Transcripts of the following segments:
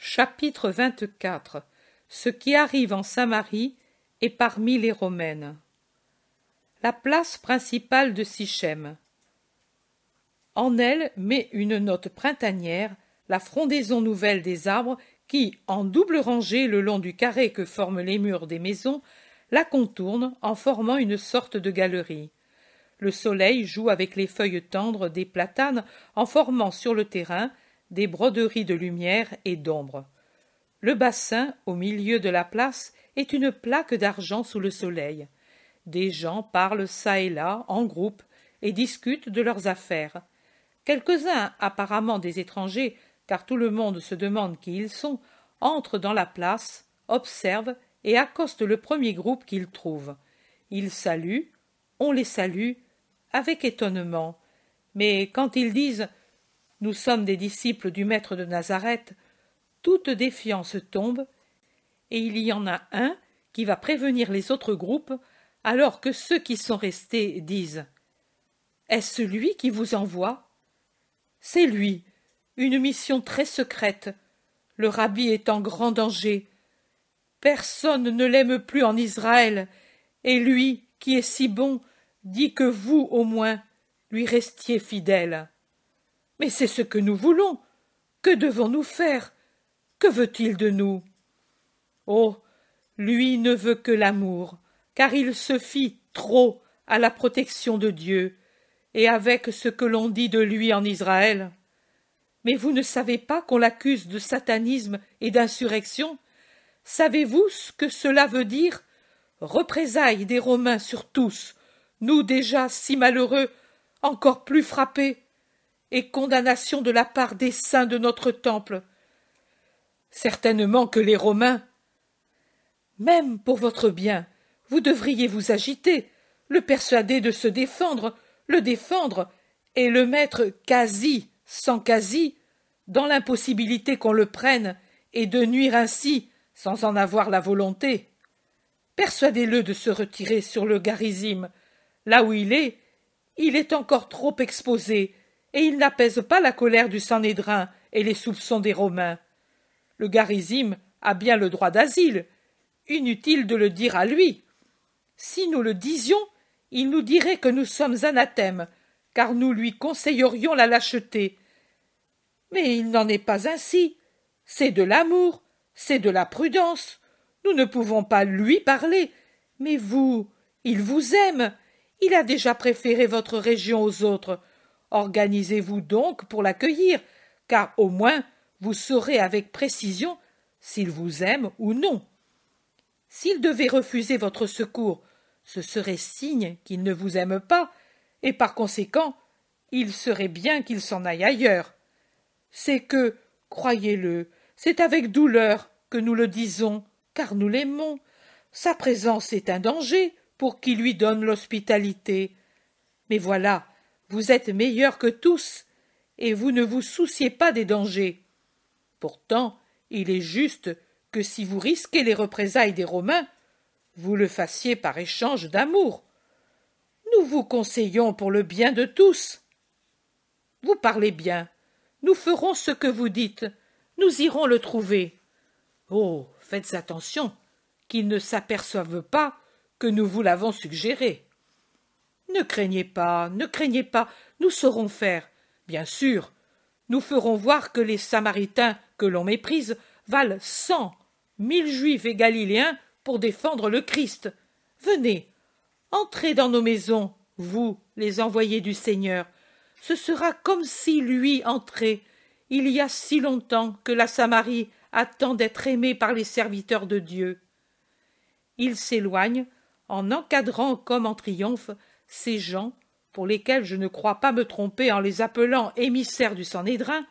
Chapitre 24. Ce qui arrive en Samarie et parmi les Romaines. La place principale de Sichem. En elle met une note printanière la frondaison nouvelle des arbres qui, en double rangée le long du carré que forment les murs des maisons, la contournent en formant une sorte de galerie. Le soleil joue avec les feuilles tendres des platanes en formant sur le terrain des broderies de lumière et d'ombre. Le bassin, au milieu de la place, est une plaque d'argent sous le soleil. Des gens parlent çà et là, en groupe, et discutent de leurs affaires. Quelques-uns, apparemment des étrangers, car tout le monde se demande qui ils sont, entrent dans la place, observent et accostent le premier groupe qu'ils trouvent. Ils saluent, on les salue, avec étonnement. Mais quand ils disent « Nous sommes des disciples du maître de Nazareth », toute défiance tombe, et il y en a un qui va prévenir les autres groupes, alors que ceux qui sont restés disent « Est-ce lui qui vous envoie ?» C'est lui, une mission très secrète. Le rabbi est en grand danger. Personne ne l'aime plus en Israël, et lui, qui est si bon, dit que vous, au moins, lui restiez fidèles. Mais c'est ce que nous voulons. Que devons-nous faire? Que veut-il de nous? Oh, lui ne veut que l'amour, car il se fie trop à la protection de Dieu, et avec ce que l'on dit de lui en Israël. Mais vous ne savez pas qu'on l'accuse de satanisme et d'insurrection? Savez-vous ce que cela veut dire? Représailles des Romains sur tous, nous déjà si malheureux, encore plus frappés, et condamnation de la part des saints de notre temple. Certainement que les Romains. Même pour votre bien, vous devriez vous agiter, le persuader de se défendre, le défendre, et le mettre quasi, sans quasi, dans l'impossibilité qu'on le prenne, et de nuire ainsi, sans en avoir la volonté. Persuadez-le de se retirer sur le Garizim. Là où il est encore trop exposé, et il n'apaise pas la colère du Sanhédrin et les soupçons des Romains. Le Garizim a bien le droit d'asile. Inutile de le dire à lui. Si nous le disions, il nous dirait que nous sommes anathèmes, car nous lui conseillerions la lâcheté. Mais il n'en est pas ainsi. C'est de l'amour, c'est de la prudence. Nous ne pouvons pas lui parler. Mais vous, il vous aime. Il a déjà préféré votre région aux autres. Organisez-vous donc pour l'accueillir, car au moins vous saurez avec précision s'il vous aime ou non. S'il devait refuser votre secours, ce serait signe qu'il ne vous aime pas, et par conséquent, il serait bien qu'il s'en aille ailleurs. C'est que, croyez-le, c'est avec douleur que nous le disons, car nous l'aimons. Sa présence est un danger pour qui lui donne l'hospitalité. Mais voilà, vous êtes meilleurs que tous, et vous ne vous souciez pas des dangers. Pourtant, il est juste que si vous risquez les représailles des Romains, vous le fassiez par échange d'amour. Nous vous conseillons pour le bien de tous. Vous parlez bien. Nous ferons ce que vous dites. Nous irons le trouver. Oh, faites attention, qu'il ne s'aperçoive pas que nous vous l'avons suggéré. Ne craignez pas, nous saurons faire. Bien sûr, nous ferons voir que les Samaritains que l'on méprise valent 100 000 Juifs et Galiléens pour défendre le Christ. Venez, entrez dans nos maisons, vous, les envoyés du Seigneur. Ce sera comme si lui entrait. Il y a si longtemps que la Samarie attend d'être aimée par les serviteurs de Dieu. Il s'éloigne, en encadrant comme en triomphe ces gens, pour lesquels je ne crois pas me tromper en les appelant émissaires du Sanhédrin,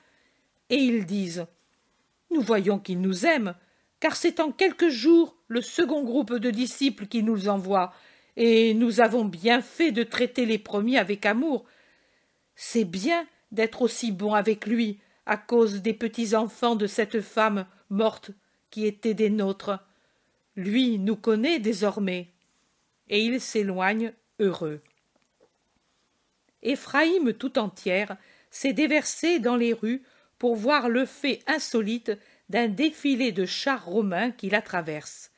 et ils disent « Nous voyons qu'il nous aime, car c'est en quelques jours le second groupe de disciples qui nous envoie, et nous avons bien fait de traiter les premiers avec amour. C'est bien d'être aussi bon avec lui, à cause des petits-enfants de cette femme morte qui était des nôtres. Lui nous connaît désormais. » Et il s'éloigne heureux. Éphraïm tout entière s'est déversée dans les rues pour voir le fait insolite d'un défilé de chars romains qui la traversent.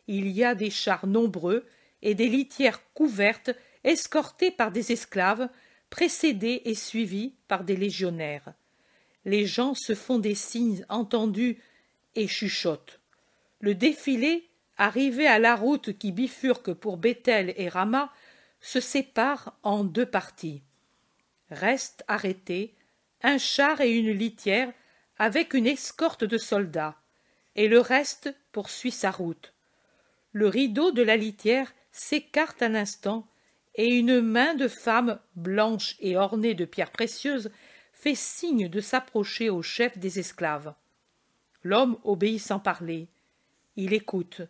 Il y a des chars nombreux et des litières couvertes, escortées par des esclaves, précédées et suivies par des légionnaires. Les gens se font des signes entendus et chuchotent. Le défilé, arrivé à la route qui bifurque pour Béthel et Rama, se sépare en deux parties. Restent arrêtés un char et une litière avec une escorte de soldats, et le reste poursuit sa route. Le rideau de la litière s'écarte un instant, et une main de femme blanche et ornée de pierres précieuses fait signe de s'approcher au chef des esclaves. L'homme obéit sans parler. Il écoute.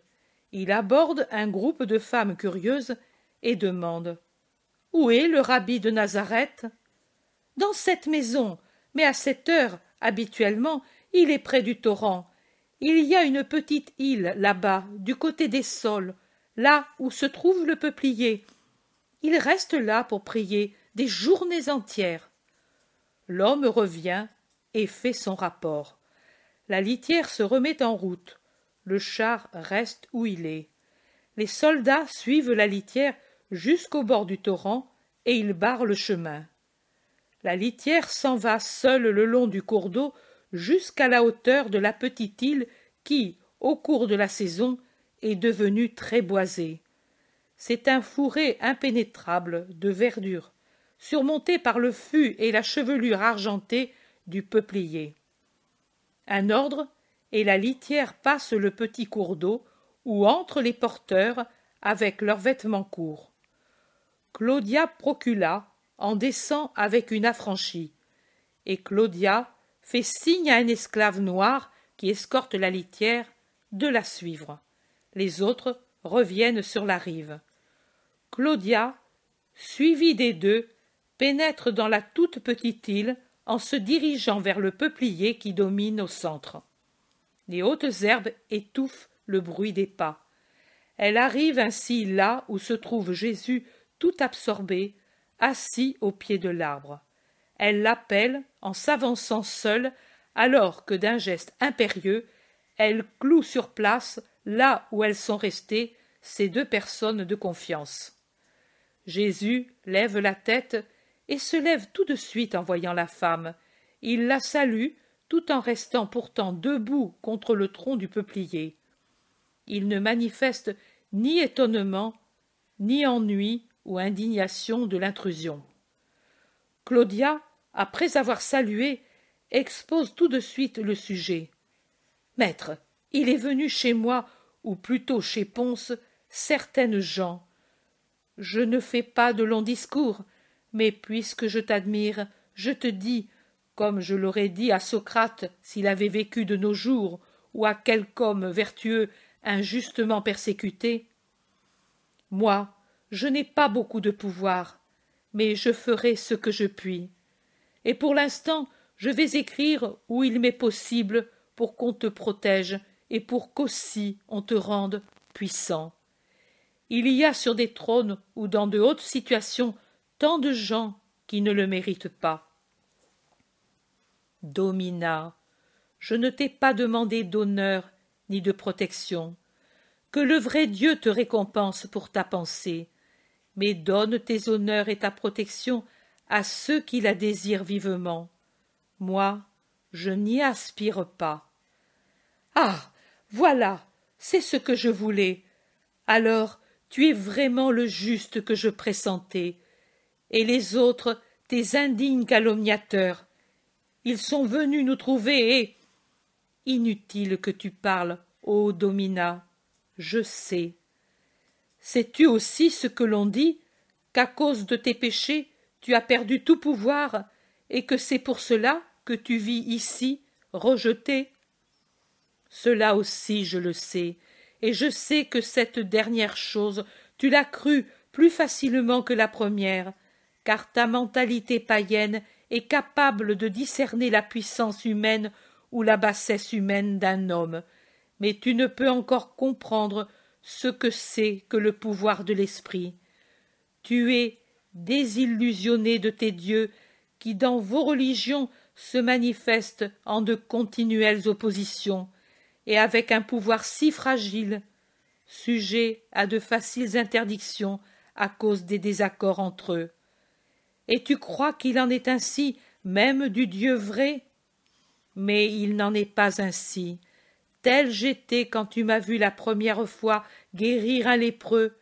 Il aborde un groupe de femmes curieuses et demande « Où est le rabbi de Nazareth ?»« Dans cette maison, mais à cette heure, habituellement, il est près du torrent. Il y a une petite île là-bas, du côté des saules, là où se trouve le peuplier. Il reste là pour prier des journées entières. » L'homme revient et fait son rapport. La litière se remet en route. Le char reste où il est. Les soldats suivent la litière jusqu'au bord du torrent et ils barrent le chemin. La litière s'en va seule le long du cours d'eau jusqu'à la hauteur de la petite île qui, au cours de la saison, est devenue très boisée. C'est un fourré impénétrable de verdure, surmonté par le fût et la chevelure argentée du peuplier. Un ordre, et la litière passe le petit cours d'eau où entrent les porteurs avec leurs vêtements courts. Claudia Procula en descend avec une affranchie, et Claudia fait signe à un esclave noir qui escorte la litière de la suivre. Les autres reviennent sur la rive. Claudia, suivie des deux, pénètre dans la toute petite île en se dirigeant vers le peuplier qui domine au centre. Les hautes herbes étouffent le bruit des pas. Elle arrive ainsi là où se trouve Jésus tout absorbé, assis au pied de l'arbre. Elle l'appelle en s'avançant seule, alors que d'un geste impérieux, elle cloue sur place, là où elles sont restées, ces deux personnes de confiance. Jésus lève la tête et se lève tout de suite en voyant la femme. Il la salue, tout en restant pourtant debout contre le tronc du peuplier. Il ne manifeste ni étonnement, ni ennui ou indignation de l'intrusion. Claudia, après avoir salué, expose tout de suite le sujet. « Maître, il est venu chez moi, ou plutôt chez Ponce, certaines gens. Je ne fais pas de longs discours, mais puisque je t'admire, je te dis, comme je l'aurais dit à Socrate s'il avait vécu de nos jours, ou à quelque homme vertueux injustement persécuté. Moi, je n'ai pas beaucoup de pouvoir, mais je ferai ce que je puis. Et pour l'instant, je vais écrire où il m'est possible pour qu'on te protège et pour qu'aussi on te rende puissant. Il y a sur des trônes ou dans de hautes situations tant de gens qui ne le méritent pas. Domina, je ne t'ai pas demandé d'honneur ni de protection. Que le vrai Dieu te récompense pour ta pensée, mais donne tes honneurs et ta protection à ceux qui la désirent vivement. Moi, je n'y aspire pas. Ah, voilà, c'est ce que je voulais. Alors, tu es vraiment le juste que je pressentais. Et les autres, tes indignes calomniateurs, ils sont venus nous trouver et... Inutile que tu parles, ô Domina, je sais. Sais-tu aussi ce que l'on dit, qu'à cause de tes péchés, tu as perdu tout pouvoir, et que c'est pour cela que tu vis ici, rejeté? Cela aussi je le sais, et je sais que cette dernière chose, tu l'as crue plus facilement que la première, car ta mentalité païenne est capable de discerner la puissance humaine ou la bassesse humaine d'un homme, mais tu ne peux encore comprendre ce que c'est que le pouvoir de l'esprit. Tu es désillusionné de tes dieux qui, dans vos religions, se manifestent en de continuelles oppositions, et avec un pouvoir si fragile, sujet à de faciles interdictions à cause des désaccords entre eux. Et tu crois qu'il en est ainsi même du Dieu vrai? Mais il n'en est pas ainsi. Tel j'étais quand tu m'as vu la première fois guérir un lépreux,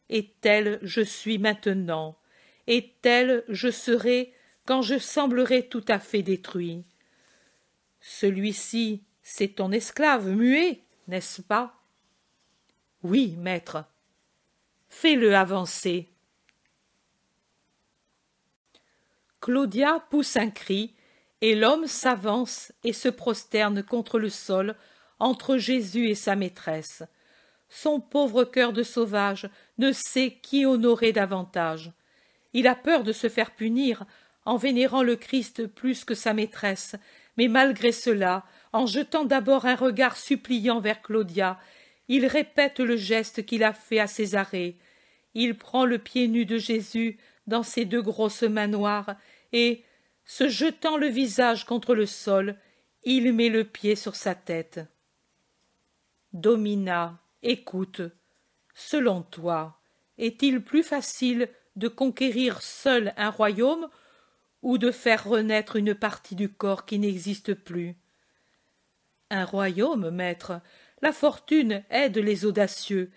et tel je suis maintenant, et tel je serai quand je semblerai tout à fait détruit. Celui-ci, c'est ton esclave muet, n'est-ce pas? Oui, maître. Fais-le avancer. Claudia pousse un cri, et l'homme s'avance et se prosterne contre le sol, entre Jésus et sa maîtresse. Son pauvre cœur de sauvage ne sait qui honorer davantage. Il a peur de se faire punir en vénérant le Christ plus que sa maîtresse, mais malgré cela, en jetant d'abord un regard suppliant vers Claudia, il répète le geste qu'il a fait à Césarée. Il prend le pied nu de Jésus dans ses deux grosses mains noires et, se jetant le visage contre le sol, il met le pied sur sa tête. Domina, écoute. Selon toi, est-il plus facile de conquérir seul un royaume ou de faire renaître une partie du corps qui n'existe plus? Un royaume, maître, la fortune aide les audacieux,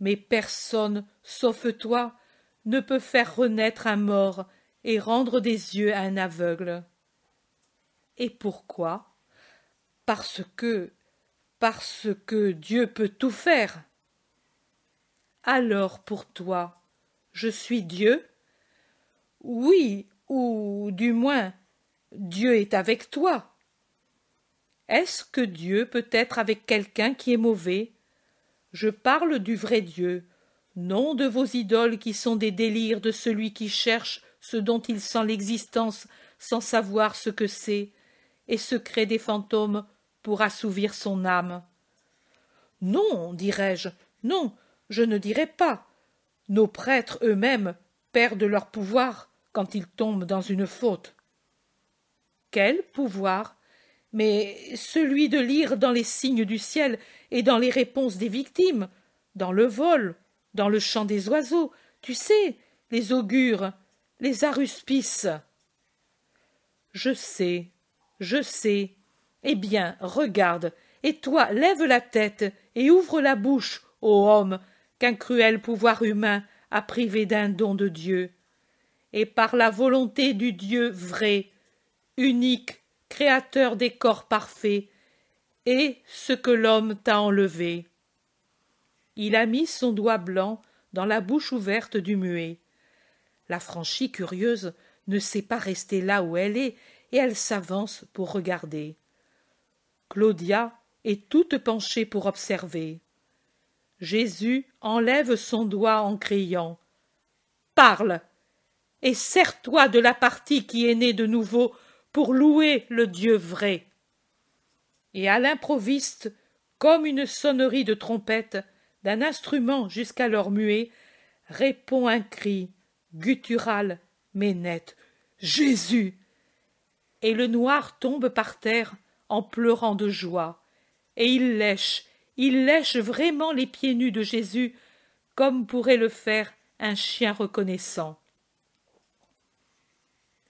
mais personne, sauf toi, ne peut faire renaître un mort et rendre des yeux à un aveugle. Et pourquoi? Parce que Dieu peut tout faire. Alors pour toi, je suis Dieu? Oui, ou du moins, Dieu est avec toi. Est-ce que Dieu peut être avec quelqu'un qui est mauvais? Je parle du vrai Dieu, non de vos idoles qui sont des délires de celui qui cherche ce dont il sent l'existence sans savoir ce que c'est, et se crée des fantômes pour assouvir son âme. Non, dirais-je, non, je ne dirai pas. Nos prêtres eux-mêmes perdent leur pouvoir quand ils tombent dans une faute. Quel pouvoir? Mais celui de lire dans les signes du ciel et dans les réponses des victimes, dans le vol, dans le chant des oiseaux, tu sais, les augures, les aruspices. Je sais. Eh bien, regarde, et toi, lève la tête et ouvre la bouche, ô homme, qu'un cruel pouvoir humain a privé d'un don de Dieu. Et par la volonté du Dieu vrai, unique, créateur des corps parfaits, et ce que l'homme t'a enlevé. Il a mis son doigt blanc dans la bouche ouverte du muet. La franchie curieuse ne sait pas rester là où elle est, et elle s'avance pour regarder. Claudia est toute penchée pour observer. Jésus enlève son doigt en criant « Parle, et sers-toi de la partie qui est née de nouveau pour louer le Dieu vrai. » Et à l'improviste, comme une sonnerie de trompette, d'un instrument jusqu'alors muet, répond un cri, guttural mais net, « Jésus !» Et le noir tombe par terre en pleurant de joie, et il lèche vraiment les pieds nus de Jésus, comme pourrait le faire un chien reconnaissant.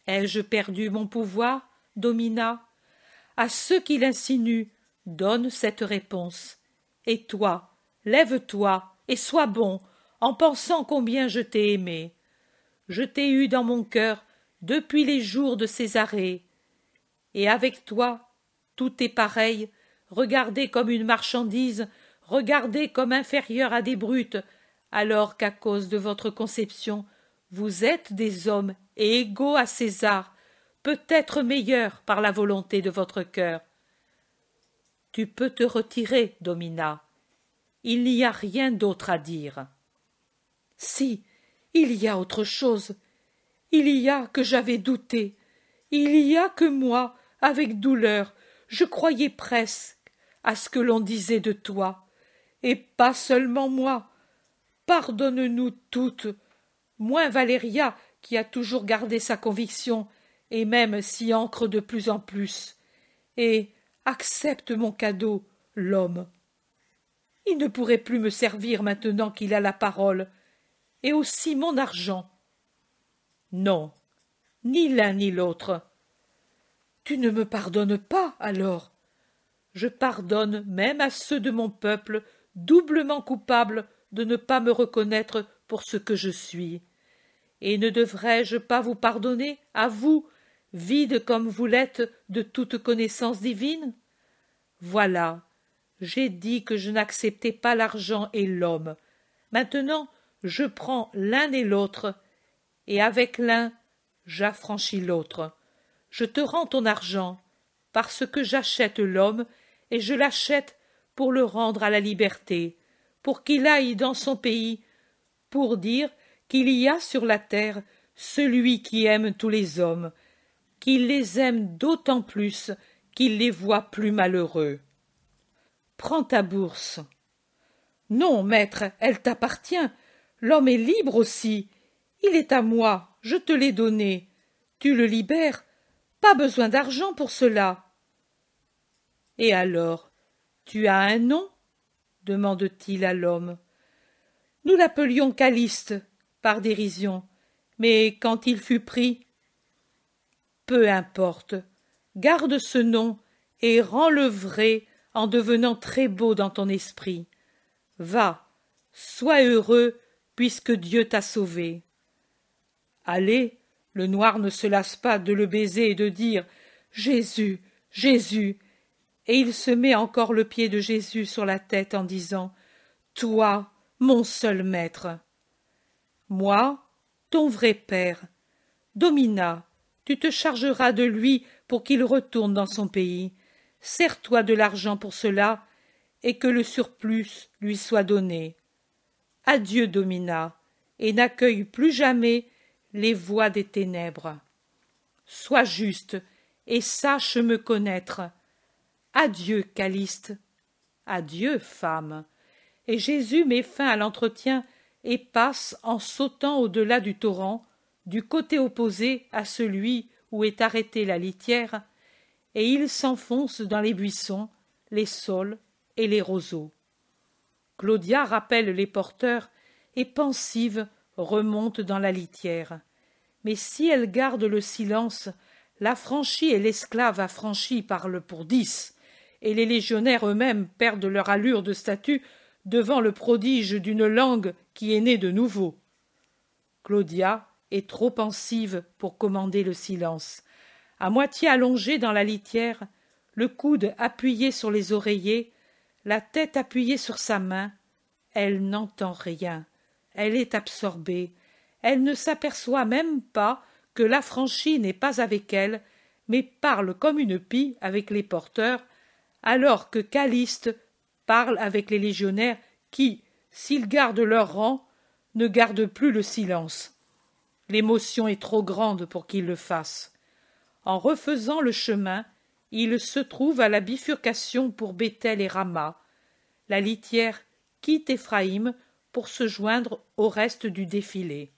Ai-je perdu mon pouvoir, Domina? À ceux qui l'insinuent, donne cette réponse. Et toi, lève-toi et sois bon, en pensant combien je t'ai aimé. Je t'ai eu dans mon cœur depuis les jours de Césarée. Et avec toi, tout est pareil, regardé comme une marchandise, regardé comme inférieur à des brutes, alors qu'à cause de votre conception, vous êtes des hommes et égaux à César, peut-être meilleurs par la volonté de votre cœur. Tu peux te retirer, Domina. Il n'y a rien d'autre à dire. Si, il y a autre chose. Il y a que j'avais douté. Il y a que moi, avec douleur, je croyais presque à ce que l'on disait de toi. Et pas seulement moi. Pardonne-nous toutes, moins Valéria, qui a toujours gardé sa conviction, et même s'y ancre de plus en plus. Et accepte mon cadeau, l'homme. Il ne pourrait plus me servir maintenant qu'il a la parole, et aussi mon argent. Non, ni l'un ni l'autre. Tu ne me pardonnes pas, alors? Je pardonne même à ceux de mon peuple doublement coupables de ne pas me reconnaître pour ce que je suis. Et ne devrais-je pas vous pardonner, à vous, vide comme vous l'êtes de toute connaissance divine? Voilà, j'ai dit que je n'acceptais pas l'argent et l'homme. Maintenant, je prends l'un et l'autre, et avec l'un, j'affranchis l'autre. Je te rends ton argent, parce que j'achète l'homme, et je l'achète pour le rendre à la liberté, pour qu'il aille dans son pays, pour dire qu'il y a sur la terre celui qui aime tous les hommes, qu'il les aime d'autant plus qu'il les voit plus malheureux. Prends ta bourse. Non, maître, elle t'appartient. L'homme est libre aussi. Il est à moi, je te l'ai donné. Tu le libères. Pas besoin d'argent pour cela. Et alors, tu as un nom? Demande-t-il à l'homme. Nous l'appelions Caliste, par dérision, mais quand il fut pris, peu importe, garde ce nom et rends-le vrai en devenant très beau dans ton esprit. Va, sois heureux puisque Dieu t'a sauvé. Allez, le noir ne se lasse pas de le baiser et de dire « Jésus, Jésus !» Et il se met encore le pied de Jésus sur la tête en disant « Toi, mon seul maître !» Moi, ton vrai père, Domina, tu te chargeras de lui pour qu'il retourne dans son pays. Sers-toi de l'argent pour cela, et que le surplus lui soit donné. Adieu, Domina, et n'accueille plus jamais les voix des ténèbres. Sois juste, et sache me connaître. Adieu, Caliste. Adieu, femme. Et Jésus met fin à l'entretien et passe en sautant au-delà du torrent, du côté opposé à celui où est arrêtée la litière, et il s'enfonce dans les buissons, les saules et les roseaux. Claudia rappelle les porteurs et, pensive, remonte dans la litière. Mais si elle garde le silence, l'affranchi et l'esclave affranchi parlent pour 10, et les légionnaires eux-mêmes perdent leur allure de statue devant le prodige d'une langue qui est née de nouveau. Claudia est trop pensive pour commander le silence. À moitié allongée dans la litière, le coude appuyé sur les oreillers, la tête appuyée sur sa main, elle n'entend rien. Elle est absorbée. Elle ne s'aperçoit même pas que l'affranchi n'est pas avec elle, mais parle comme une pie avec les porteurs, alors que Caliste parle avec les légionnaires qui, s'ils gardent leur rang, ne gardent plus le silence. L'émotion est trop grande pour qu'ils le fassent. En refaisant le chemin, ils se trouvent à la bifurcation pour Béthel et Rama. La litière quitte Éphraïm pour se joindre au reste du défilé.